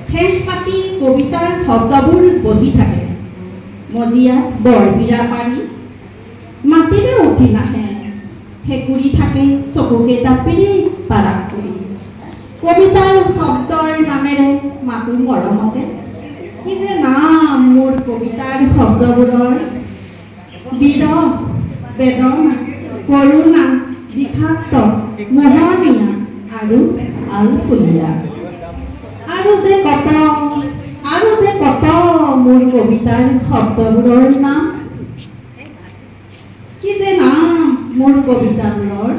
ঠেহ পাতি কবিতাৰ শব্দবোৰ বহি থাকে মজিয়া বৰবিৰা পাৰি মাটিৰে উঠি নাহে হেকুৰি থাকে চকুকেইটা পিৰি পাৰাক কৰি কবিতাৰ শব্দৰ নামেৰে মাতো মৰমতে কি যে নাম মোৰ কবিতাৰ শব্দবোৰৰ বিৰহ বেদনা কৰুণা বিষাক্ত মোহনীয়া আৰু আলফুলীয়া আৰু যে কত মোৰ কবিতাৰ শব্দবোৰৰ নাম কি যে নাম মোৰ কবিতাবোৰৰ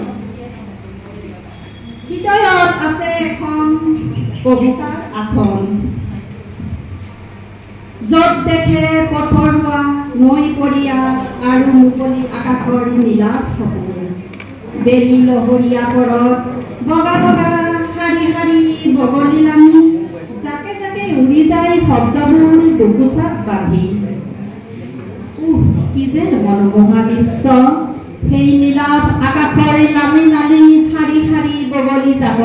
হৃদয়ত আছে এখন কবিতাৰ আসন য'ত দেখে পথৰুৱা নৈ পৰিয়া আৰু মুকলি আকাশৰ নীলাভ সপোন বেলি লহৰীয়া পৰত বগা বগা শাৰী শাৰী বগলী নামি জাকে জাকে উৰি যায় শব্দবোৰ বুকুচাত বান্ধি কি যে মনোমোহা দৃশ্য সেই নীলাভ আকাশৰ নামি নালি শাৰী শাৰী বগলী যাব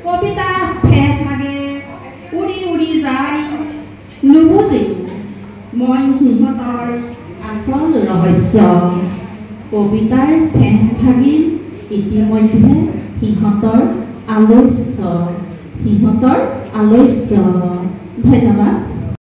কবিতা ঠেহ ভাগে উৰি উৰি যায় নুবুজিও মই সিহঁতৰ আচল ৰহস্য কবিতাৰ ঠেহ ভাগিল ইতিমধ্যে সিহঁতৰ আলস্য ধন্যবাদ।